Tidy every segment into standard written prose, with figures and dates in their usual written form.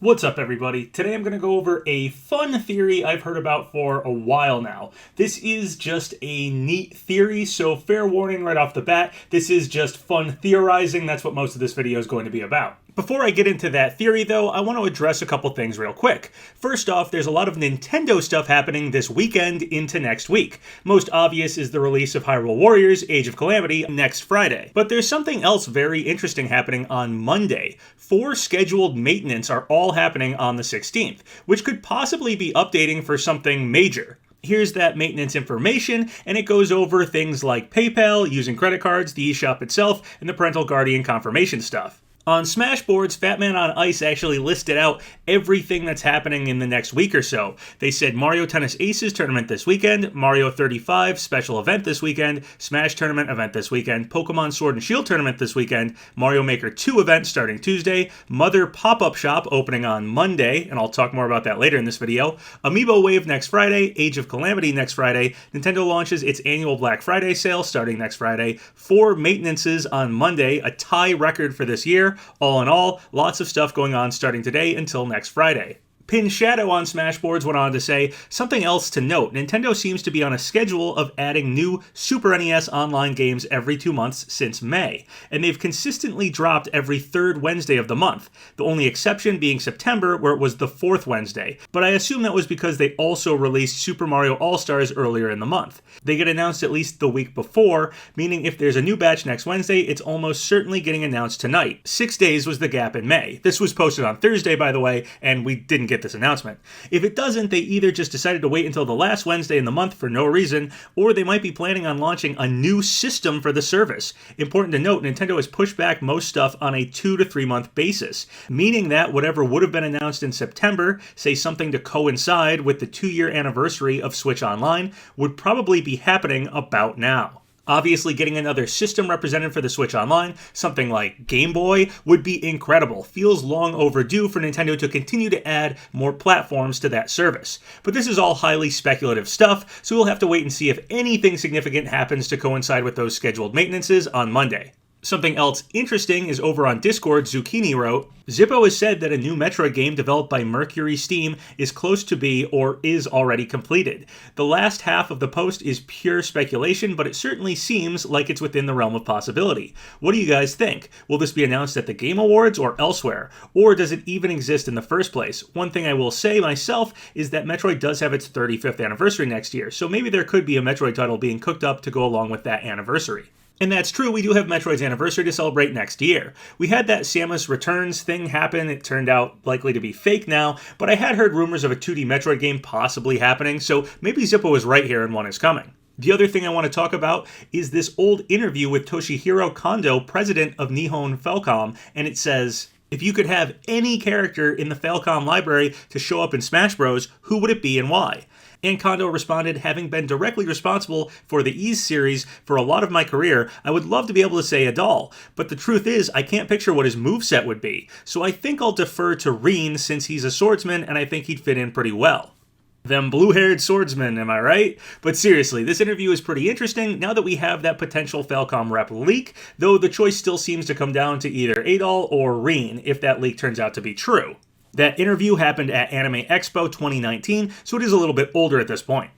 What's up, everybody? Today I'm going to go over a fun theory I've heard about for a while now. This is just a neat theory, so fair warning right off the bat, this is just fun theorizing. That's what most of this video is going to be about. Before I get into that theory, though, I want to address a couple things real quick. First off, there's a lot of Nintendo stuff happening this weekend into next week. Most obvious is the release of Hyrule Warriors: Age of Calamity next Friday. But there's something else very interesting happening on Monday. 4 scheduled maintenance are all happening on the 16th, which could possibly be updating for something major. Here's that maintenance information, and it goes over things like PayPal, using credit cards, the eShop itself, and the parental guardian confirmation stuff. On Smashboards, Fat Man on Ice actually listed out everything that's happening in the next week or so. They said Mario Tennis Aces tournament this weekend, Mario 35 special event this weekend, Smash tournament event this weekend, Pokemon Sword and Shield tournament this weekend, Mario Maker 2 event starting Tuesday, Mother pop-up shop opening on Monday, and I'll talk more about that later in this video, Amiibo Wave next Friday, Age of Calamity next Friday, Nintendo launches its annual Black Friday sale starting next Friday, 4 maintenances on Monday, a tie record for this year. All in all, lots of stuff going on starting today until next Friday. Pin Shadow on Smashboards went on to say, something else to note, Nintendo seems to be on a schedule of adding new Super NES online games every 2 months since May, and they've consistently dropped every 3rd Wednesday of the month, the only exception being September, where it was the 4th Wednesday, but I assume that was because they also released Super Mario All-Stars earlier in the month. They get announced at least the week before, meaning if there's a new batch next Wednesday, it's almost certainly getting announced tonight. 6 days was the gap in May. This was posted on Thursday, by the way, and we didn't get this announcement. If it doesn't, they either just decided to wait until the last Wednesday in the month for no reason, or they might be planning on launching a new system for the service. Important to note, Nintendo has pushed back most stuff on a 2 to 3 month basis, meaning that whatever would have been announced in September, say something to coincide with the 2-year anniversary of Switch Online, would probably be happening about now. Obviously, getting another system represented for the Switch Online, something like Game Boy, would be incredible. Feels long overdue for Nintendo to continue to add more platforms to that service. But this is all highly speculative stuff, so we'll have to wait and see if anything significant happens to coincide with those scheduled maintenances on Monday. Something else interesting is over on Discord, Zucchini wrote, Zippo has said that a new Metroid game developed by Mercury Steam is close to be or is already completed. The last half of the post is pure speculation, but it certainly seems like it's within the realm of possibility. What do you guys think? Will this be announced at the Game Awards or elsewhere? Or does it even exist in the first place? One thing I will say myself is that Metroid does have its 35th anniversary next year, so maybe there could be a Metroid title being cooked up to go along with that anniversary. And that's true, we do have Metroid's anniversary to celebrate next year. We had that Samus Returns thing happen, it turned out likely to be fake now, but I had heard rumors of a 2D Metroid game possibly happening, so maybe Zippo was right here and one is coming. The other thing I want to talk about is this old interview with Toshihiro Kondo, president of Nihon Falcom, and it says, if you could have any character in the Falcom library to show up in Smash Bros., who would it be and why? And Kondo responded, having been directly responsible for the Ys series for a lot of my career, I would love to be able to say a doll, but the truth is I can't picture what his moveset would be, so I think I'll defer to Reen since he's a swordsman and I think he'd fit in pretty well. Them blue-haired swordsmen, am I right? But seriously, this interview is pretty interesting now that we have that potential Falcom rep leak, though the choice still seems to come down to either Adol or Reen if that leak turns out to be true. That interview happened at Anime Expo 2019, so it is a little bit older at this point.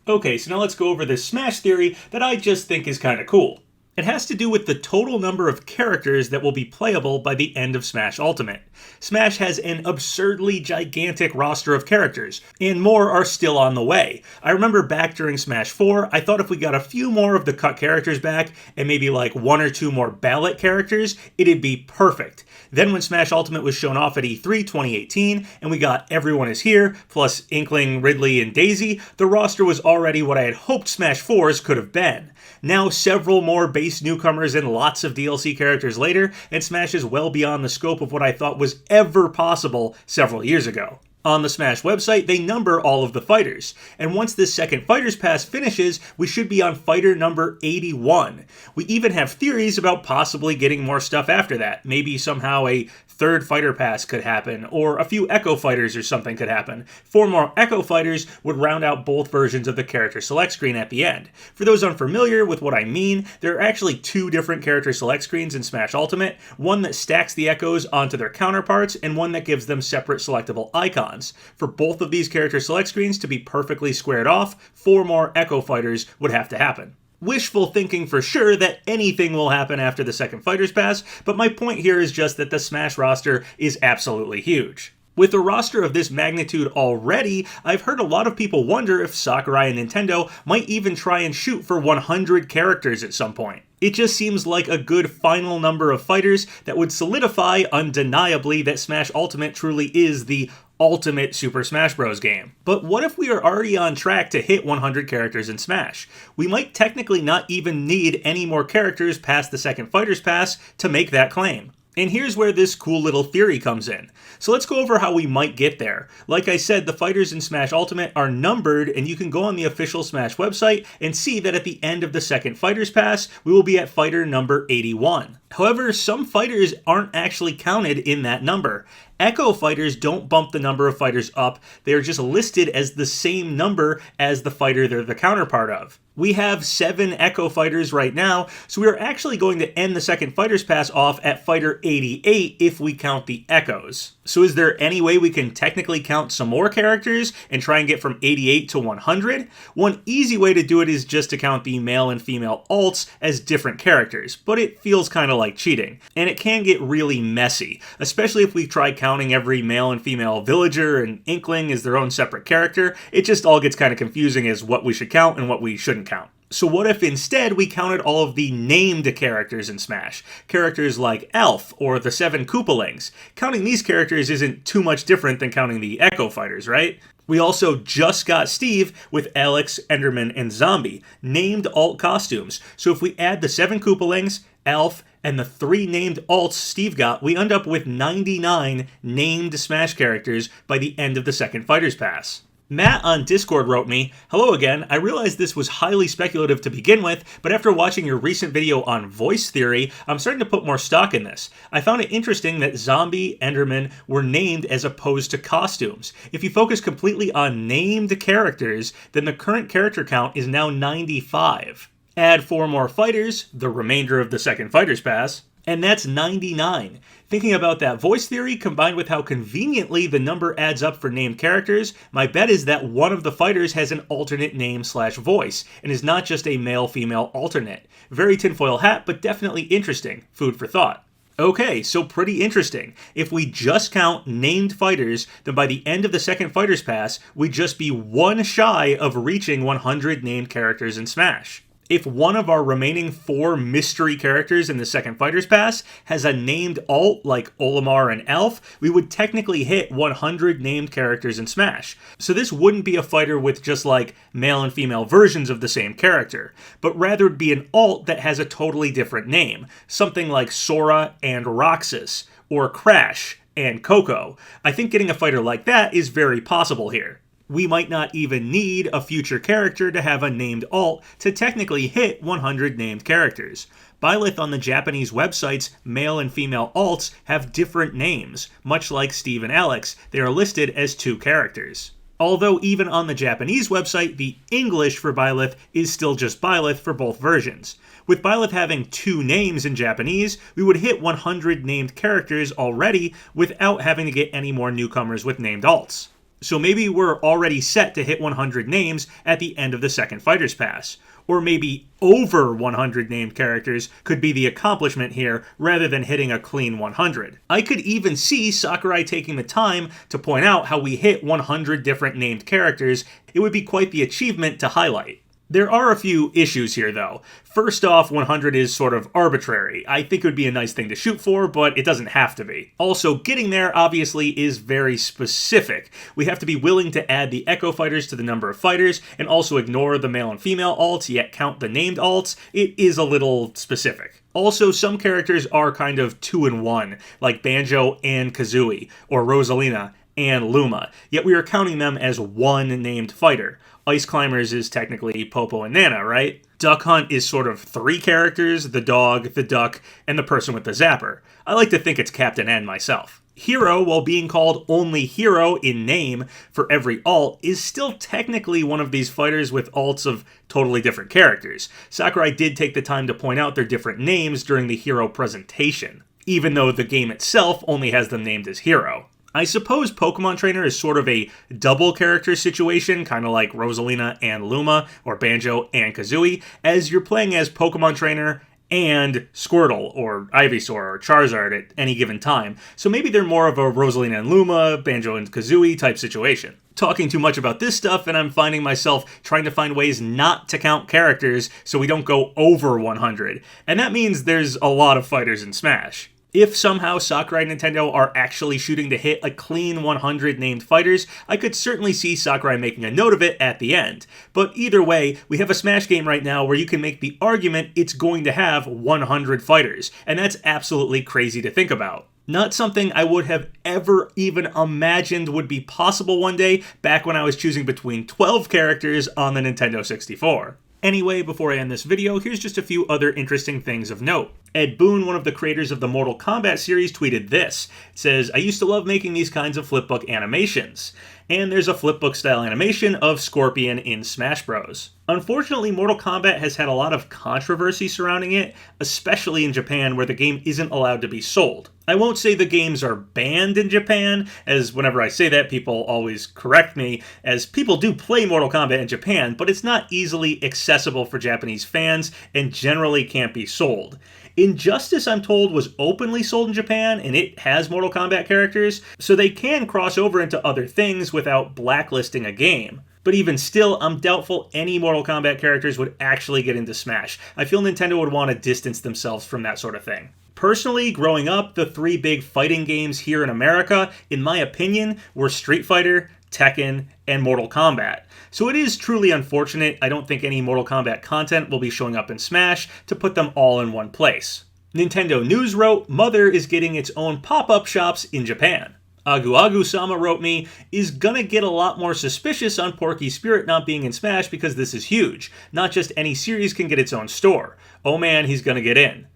Okay, so now let's go over this Smash theory that I just think is kinda cool. It has to do with the total number of characters that will be playable by the end of Smash Ultimate. Smash has an absurdly gigantic roster of characters, and more are still on the way. I remember back during Smash 4, I thought if we got a few more of the cut characters back, and maybe like 1 or 2 more ballot characters, it'd be perfect. Then when Smash Ultimate was shown off at E3 2018, and we got Everyone Is Here, plus Inkling, Ridley, and Daisy, the roster was already what I had hoped Smash 4's could have been. Now several more base newcomers and lots of DLC characters later, and Smash is well beyond the scope of what I thought was ever possible several years ago. On the Smash website, they number all of the fighters, and once this second Fighters Pass finishes, we should be on fighter number 81. We even have theories about possibly getting more stuff after that. Maybe somehow a third Fighter Pass could happen, or a few Echo Fighters or something could happen. 4 more Echo Fighters would round out both versions of the character select screen at the end. For those unfamiliar with what I mean, there are actually 2 different character select screens in Smash Ultimate, one that stacks the Echoes onto their counterparts, and one that gives them separate selectable icons. For both of these character select screens to be perfectly squared off, 4 more Echo Fighters would have to happen. Wishful thinking for sure that anything will happen after the second Fighters Pass, but my point here is just that the Smash roster is absolutely huge. With a roster of this magnitude already, I've heard a lot of people wonder if Sakurai and Nintendo might even try and shoot for 100 characters at some point. It just seems like a good final number of fighters that would solidify undeniably that Smash Ultimate truly is the ultimate Super Smash Bros. Game. But what if we are already on track to hit 100 characters in Smash? We might technically not even need any more characters past the second Fighters Pass to make that claim. And here's where this cool little theory comes in. So let's go over how we might get there. Like I said, the fighters in Smash Ultimate are numbered, and you can go on the official Smash website and see that at the end of the second Fighters Pass, we will be at fighter number 81. However, some fighters aren't actually counted in that number. Echo fighters don't bump the number of fighters up, they are just listed as the same number as the fighter they're the counterpart of. We have 7 Echo fighters right now, so we are actually going to end the second Fighters Pass off at fighter 88 if we count the Echoes. So is there any way we can technically count some more characters and try and get from 88 to 100? One easy way to do it is just to count the male and female alts as different characters, but it feels kind of like cheating. And it can get really messy, especially if we try counting every male and female villager and Inkling as their own separate character. It just all gets kind of confusing as what we should count and what we shouldn't count. So what if instead we counted all of the named characters in Smash? Characters like Elf or the 7 Koopalings. Counting these characters isn't too much different than counting the Echo fighters, right? We also just got Steve with Alex, Enderman, and Zombie, named alt costumes. So if we add the 7 Koopalings, Elf, and the 3 named alts Steve got, we end up with 99 named Smash characters by the end of the second Fighters Pass. Matt on Discord wrote me, "Hello again, I realized this was highly speculative to begin with, but after watching your recent video on voice theory, I'm starting to put more stock in this. I found it interesting that Zombie, Enderman were named as opposed to costumes. If you focus completely on named characters, then the current character count is now 95. Add 4 more fighters, the remainder of the second Fighters Pass, and that's 99. Thinking about that voice theory combined with how conveniently the number adds up for named characters, my bet is that one of the fighters has an alternate name/voice, and is not just a male-female alternate. Very tinfoil hat, but definitely interesting. Food for thought. Okay, so pretty interesting. If we just count named fighters, then by the end of the second Fighters Pass, we'd just be 1 shy of reaching 100 named characters in Smash. If one of our remaining 4 mystery characters in the second Fighters Pass has a named alt like Olimar and Elf, we would technically hit 100 named characters in Smash. So this wouldn't be a fighter with just like male and female versions of the same character, but rather it'd be an alt that has a totally different name, something like Sora and Roxas, or Crash and Coco. I think getting a fighter like that is very possible here. We might not even need a future character to have a named alt to technically hit 100 named characters. Byleth on the Japanese website's male and female alts have different names. Much like Steve and Alex, they are listed as 2 characters. Although even on the Japanese website, the English for Byleth is still just Byleth for both versions. With Byleth having 2 names in Japanese, we would hit 100 named characters already without having to get any more newcomers with named alts. So maybe we're already set to hit 100 names at the end of the second Fighters Pass. Or maybe over 100 named characters could be the accomplishment here rather than hitting a clean 100. I could even see Sakurai taking the time to point out how we hit 100 different named characters. It would be quite the achievement to highlight. There are a few issues here, though. First off, 100 is sort of arbitrary. I think it would be a nice thing to shoot for, but it doesn't have to be. Also, getting there, obviously, is very specific. We have to be willing to add the Echo fighters to the number of fighters, and also ignore the male and female alts, yet count the named alts. It is a little specific. Also, some characters are kind of 2-in-1, like Banjo and Kazooie, or Rosalina and Luma, yet we are counting them as one named fighter. Ice Climbers is technically Popo and Nana, right? Duck Hunt is sort of 3 characters, the dog, the duck, and the person with the zapper. I like to think it's Captain N myself. Hero, while being called only Hero in name for every alt, is still technically one of these fighters with alts of totally different characters. Sakurai did take the time to point out their different names during the Hero presentation, even though the game itself only has them named as Hero. I suppose Pokemon Trainer is sort of a double character situation, kind of like Rosalina and Luma, or Banjo and Kazooie, as you're playing as Pokemon Trainer and Squirtle, or Ivysaur, or Charizard at any given time. So maybe they're more of a Rosalina and Luma, Banjo and Kazooie type situation. Talking too much about this stuff, and I'm finding myself trying to find ways not to count characters so we don't go over 100. And that means there's a lot of fighters in Smash. If somehow Sakurai and Nintendo are actually shooting to hit a clean 100 named fighters, I could certainly see Sakurai making a note of it at the end. But either way, we have a Smash game right now where you can make the argument it's going to have 100 fighters, and that's absolutely crazy to think about. Not something I would have ever even imagined would be possible one day back when I was choosing between 12 characters on the Nintendo 64. Anyway, before I end this video, here's just a few other interesting things of note. Ed Boon, one of the creators of the Mortal Kombat series, tweeted this. It says, "I used to love making these kinds of flipbook animations." And there's a flipbook style animation of Scorpion in Smash Bros. Unfortunately, Mortal Kombat has had a lot of controversy surrounding it, especially in Japan where the game isn't allowed to be sold. I won't say the games are banned in Japan, as whenever I say that people always correct me, as people do play Mortal Kombat in Japan, but it's not easily accessible for Japanese fans and generally can't be sold. Injustice, I'm told, was openly sold in Japan, and it has Mortal Kombat characters, so they can cross over into other things without blacklisting a game. But even still, I'm doubtful any Mortal Kombat characters would actually get into Smash. I feel Nintendo would want to distance themselves from that sort of thing. Personally, growing up, the 3 big fighting games here in America, in my opinion, were Street Fighter, Tekken, and Mortal Kombat. So it is truly unfortunate I don't think any Mortal Kombat content will be showing up in Smash to put them all in one place. Nintendo News wrote, Mother is getting its own pop-up shops in Japan. Agu Agu-sama wrote me, is gonna get a lot more suspicious on Porky's Spirit not being in Smash because this is huge. Not just any series can get its own store. Oh man, he's gonna get in.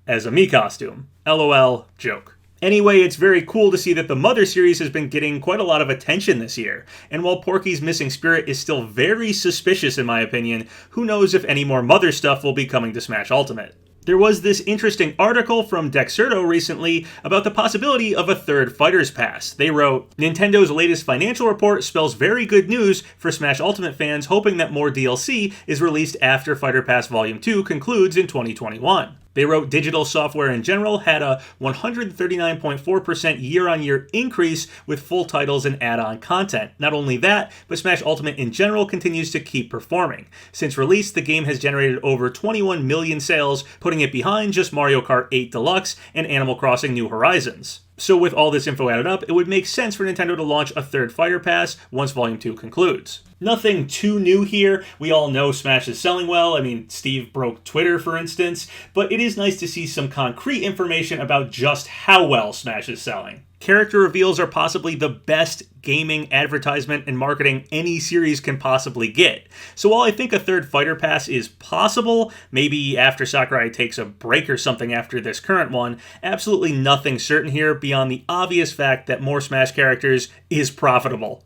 As a Mii costume. LOL, joke. Anyway, it's very cool to see that the Mother series has been getting quite a lot of attention this year, and while Porky's Missing Spirit is still very suspicious in my opinion, who knows if any more Mother stuff will be coming to Smash Ultimate. There was this interesting article from Dexerto recently about the possibility of a 3rd Fighters Pass. They wrote, Nintendo's latest financial report spells very good news for Smash Ultimate fans hoping that more DLC is released after Fighter Pass Volume 2 concludes in 2021. They wrote digital software in general had a 139.4% year-on-year increase with full titles and add-on content. Not only that, but Smash Ultimate in general continues to keep performing. Since release, the game has generated over 21 million sales, putting it behind just Mario Kart 8 Deluxe and Animal Crossing New Horizons. So with all this info added up, it would make sense for Nintendo to launch a 3rd Fighter Pass once Volume 2 concludes. Nothing too new here. We all know Smash is selling well. I mean, Steve broke Twitter, for instance. But it is nice to see some concrete information about just how well Smash is selling. Character reveals are possibly the best gaming advertisement and marketing any series can possibly get. So while I think a 3rd Fighter Pass is possible, maybe after Sakurai takes a break or something after this current one, absolutely nothing certain here beyond the obvious fact that more Smash characters is profitable.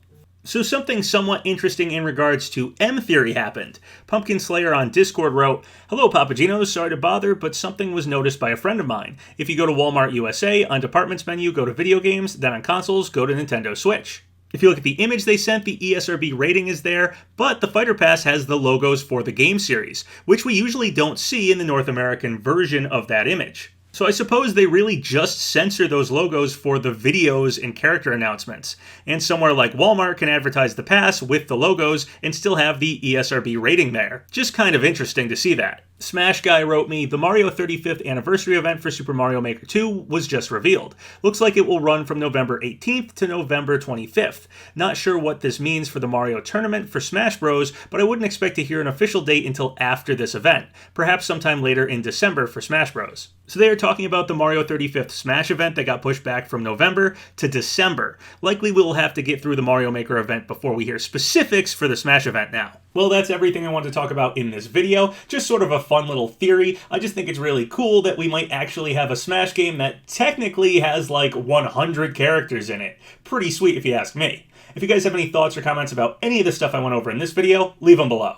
So something somewhat interesting in regards to M-Theory happened. Pumpkin Slayer on Discord wrote, Hello PapaGenos, sorry to bother, but something was noticed by a friend of mine. If you go to Walmart USA, on Departments menu, go to Video Games, then on Consoles, go to Nintendo Switch. If you look at the image they sent, the ESRB rating is there, but the Fighter Pass has the logos for the game series, which we usually don't see in the North American version of that image. So I suppose they really just censor those logos for the videos and character announcements. And somewhere like Walmart can advertise the pass with the logos and still have the ESRB rating there. Just kind of interesting to see that. Smash Guy wrote me, the Mario 35th anniversary event for Super Mario Maker 2 was just revealed. Looks like it will run from November 18th to November 25th. Not sure what this means for the Mario tournament for Smash Bros, but I wouldn't expect to hear an official date until after this event, perhaps sometime later in December for Smash Bros. So they are talking about the Mario 35th Smash event that got pushed back from November to December. Likely we'll have to get through the Mario Maker event before we hear specifics for the Smash event now. Well, that's everything I wanted to talk about in this video. Just sort of a fun little theory. I just think it's really cool that we might actually have a Smash game that technically has like 100 characters in it. Pretty sweet if you ask me. If you guys have any thoughts or comments about any of the stuff I went over in this video, leave them below.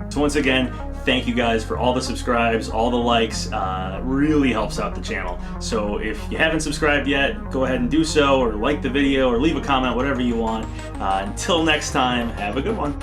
So once again, thank you guys for all the subscribes, all the likes. Really helps out the channel. So if you haven't subscribed yet, go ahead and do so, or like the video, or leave a comment, whatever you want. Until next time, have a good one.